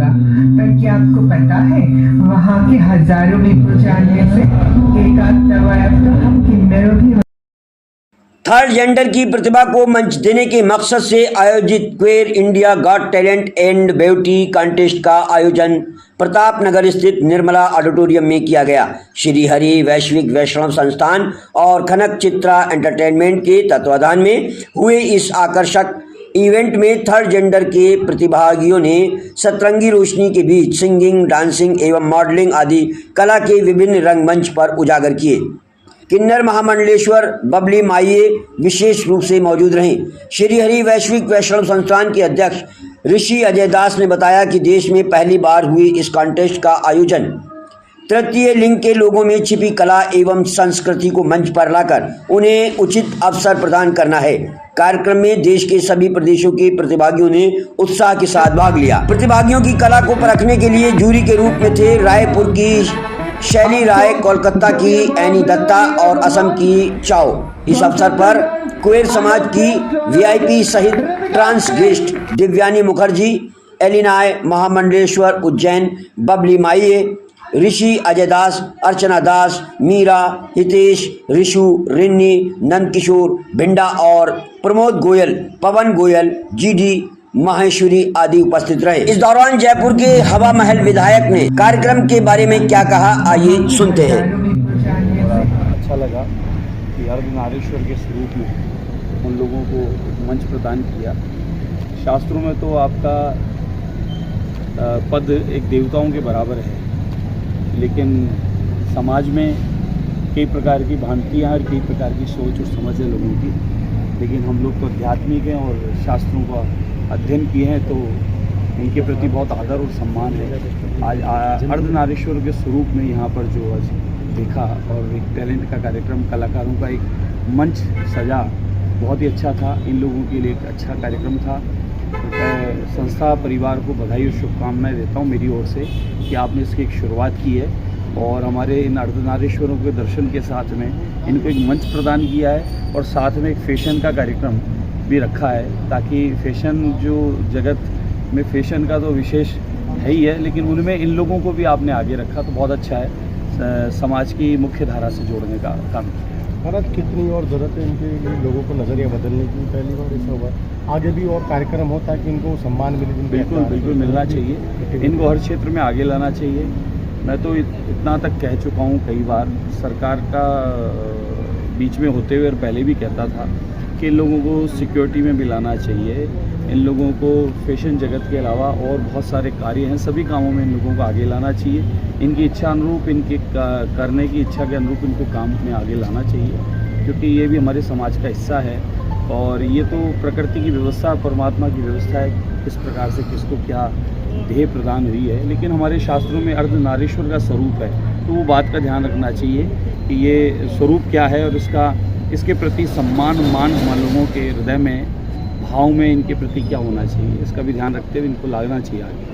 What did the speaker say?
होगा, पर क्या आपको पता है वहाँ के हजारों विप्र जानने से एक आध तवायफ तो हम किन्नरों भी। थर्ड जेंडर की प्रतिभा को मंच देने के मकसद से आयोजित क्वेर India got talent and beauty contest का आयोजन प्रताप नगर स्थित निर्मला ऑडिटोरियम में किया गया। श्री हरि वैश्विक वैष्णव संस्थान और खनक चित्रा एंटरटेनमेंट के तत्वाधान में हुए इस आकर्षक इवेंट में थर्ड जेंडर के प्रतिभागियों ने सतरंगी रोशनी के बीच सिंगिंग, डांसिंग एवं मॉडलिंग आदि कला के विभिन्न रंगमंच पर उजागर किए। किन्नर महामंडलेश्वर बबली माइये विशेष रूप से मौजूद रहीं। श्री हरि वैश्विक वैष्णव संस्थान के अध्यक्ष ऋषि अजय दास ने बताया कि देश में पहली बार हुई इस कॉन्टेस्ट का आयोजन तृतीय लिंग के लोगों में छिपी कला एवं संस्कृति को मंच पर लाकर उन्हें उचित अवसर प्रदान करना है। कार्यक्रम में देश के सभी प्रदेशों के प्रतिभागियों ने उत्साह के साथ भाग लिया। प्रतिभागियों की कला को परखने के लिए जूरी के रूप में थे रायपुर की शैली राय, कोलकाता की एनी दत्ता और असम की चाओ। इस अवसर पर क्वेर समाज की वीआईपी सहित ट्रांस गेस्ट दिव्यानी मुखर्जी, एलिनाय महामंडलेश्वर उज्जैन, बबली माइये, ऋषि अजय दास, अर्चना दास, मीरा, हितेश, ऋषु, रिन्नी, नंदकिशोर भिंडा और प्रमोद गोयल, पवन गोयल, जीडी माहेश्वरी आदि उपस्थित रहे। इस दौरान जयपुर के हवा महल विधायक ने कार्यक्रम के बारे में क्या कहा, आइए सुनते हैं। अच्छा लगा कि अर्धनारीश्वर के स्वरूप में उन लोगों को मंच प्रदान किया। शास्त्रों में तो आपका पद एक देवताओं के बराबर है, लेकिन समाज में कई प्रकार की भ्रांतियाँ और कई प्रकार की सोच और समझ है लोगों की। लेकिन हम लोग तो आध्यात्मिक हैं और शास्त्रों का अध्ययन किए हैं, तो इनके प्रति बहुत आदर और सम्मान है। आज अर्धनारीश्वर के स्वरूप में यहाँ पर जो आज देखा और एक टैलेंट का कार्यक्रम, कलाकारों का एक मंच सजा, बहुत ही अच्छा था। इन लोगों के लिए एक अच्छा कार्यक्रम था। संस्था परिवार को बधाई और शुभकामनाएं देता हूँ मेरी ओर से कि आपने इसकी एक शुरुआत की है और हमारे इन अर्धनारीश्वरों के दर्शन के साथ में इनको एक मंच प्रदान किया है और साथ में एक फैशन का कार्यक्रम भी रखा है, ताकि फैशन जो जगत में फैशन का तो विशेष है ही है, लेकिन उनमें इन लोगों को भी आपने आगे रखा तो बहुत अच्छा है। समाज की मुख्य धारा से जोड़ने का काम किया। भारत कितनी और ज़रूरत है इनके लिए, लोगों को नज़रिया बदलने की। पहली बार ऐसा हुआ, आगे भी और कार्यक्रम हो ताकि इनको सम्मान मिले। बिल्कुल मिलना चाहिए, इनको हर क्षेत्र में आगे लाना चाहिए। मैं तो इतना तक कह चुका हूँ कई बार, सरकार का बीच में होते हुए और पहले भी कहता था कि इन लोगों को सिक्योरिटी में भी लाना चाहिए। इन लोगों को फैशन जगत के अलावा और बहुत सारे कार्य हैं, सभी कामों में इन लोगों को आगे लाना चाहिए। इनकी इच्छा अनुरूप, इनके करने की इच्छा के अनुरूप इनको काम में आगे लाना चाहिए, क्योंकि ये भी हमारे समाज का हिस्सा है। और ये तो प्रकृति की व्यवस्था, परमात्मा की व्यवस्था है, किस प्रकार से किसको क्या ध्येय प्रदान हुई है। लेकिन हमारे शास्त्रों में अर्धनारीश्वर का स्वरूप है, तो वो बात का ध्यान रखना चाहिए कि ये स्वरूप क्या है और इसके प्रति सम्मान, मान हम लोगों के हृदय में, भाव में इनके प्रति क्या होना चाहिए, इसका भी ध्यान रखते हुए इनको लागना चाहिए आगे।